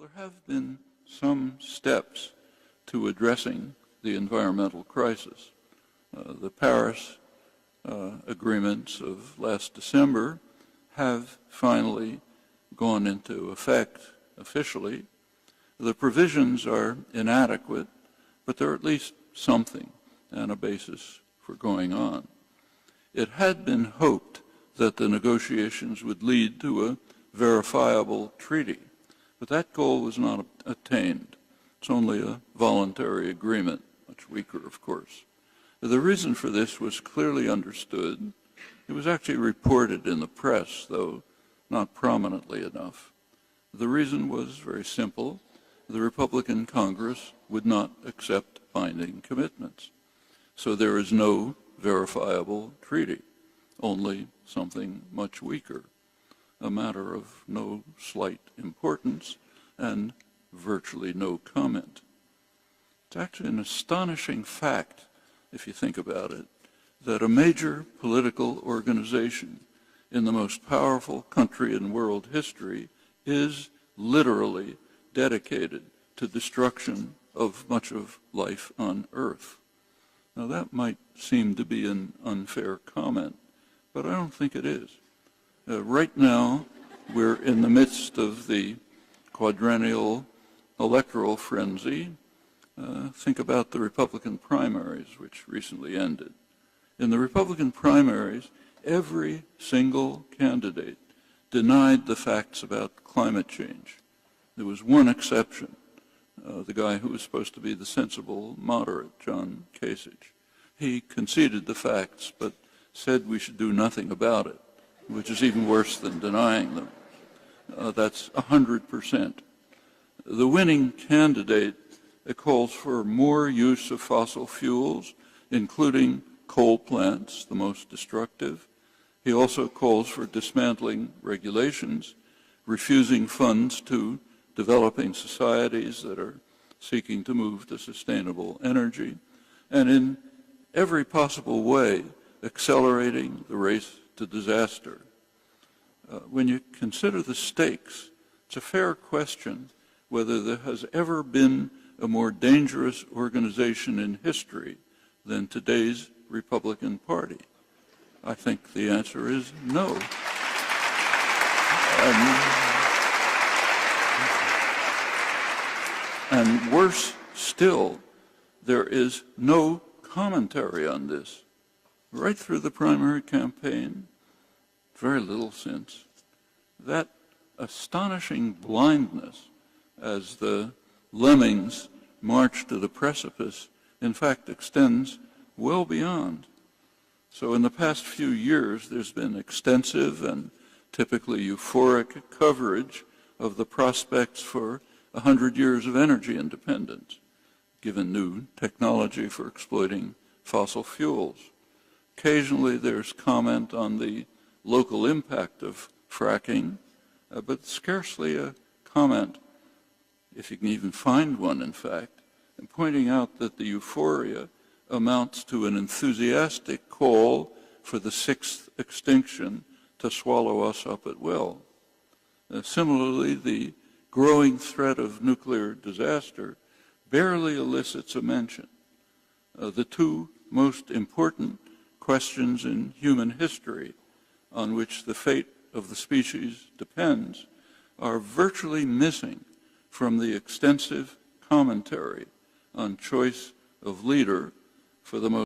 Well, there have been some steps to addressing the environmental crisis. The Paris agreements of last December have finally gone into effect officially. The provisions are inadequate, but they're at least something and a basis for going on. It had been hoped that the negotiations would lead to a verifiable treaty, but that goal was not attained. It's only a voluntary agreement, much weaker, of course. The reason for this was clearly understood. It was actually reported in the press, though not prominently enough. The reason was very simple. The Republican Congress would not accept binding commitments. So there is no verifiable treaty, only something much weaker, a matter of no slight importance and virtually no comment. It's actually an astonishing fact, if you think about it, that a major political organization in the most powerful country in world history is literally dedicated to destruction of much of life on Earth. Now that might seem to be an unfair comment, but I don't think it is. Right now, we're in the midst of the quadrennial electoral frenzy. Think about the Republican primaries, which recently ended. In the Republican primaries, every single candidate denied the facts about climate change. There was one exception, the guy who was supposed to be the sensible moderate, John Kasich. He conceded the facts, but said we should do nothing about it, which is even worse than denying them. That's 100%. The winning candidate calls for more use of fossil fuels, including coal plants, the most destructive. He also calls for dismantling regulations, refusing funds to developing societies that are seeking to move to sustainable energy, and in every possible way accelerating the race to disaster. When you consider the stakes, it's a fair question whether there has ever been a more dangerous organization in history than today's Republican Party. I think the answer is no. And worse still, there is no commentary on this. Right through the primary campaign, very little since. That astonishing blindness as the Lemmings march to the precipice, in fact, extends well beyond. So in the past few years, there's been extensive and typically euphoric coverage of the prospects for 100 years of energy independence, given new technology for exploiting fossil fuels. Occasionally there's comment on the local impact of fracking, but scarcely a comment, if you can even find one in fact, and pointing out that the euphoria amounts to an enthusiastic call for the sixth extinction to swallow us up at will. Similarly, the growing threat of nuclear disaster barely elicits a mention. The two most important questions in human history on which the fate of the species depends are virtually missing from the extensive commentary on choice of leader for the most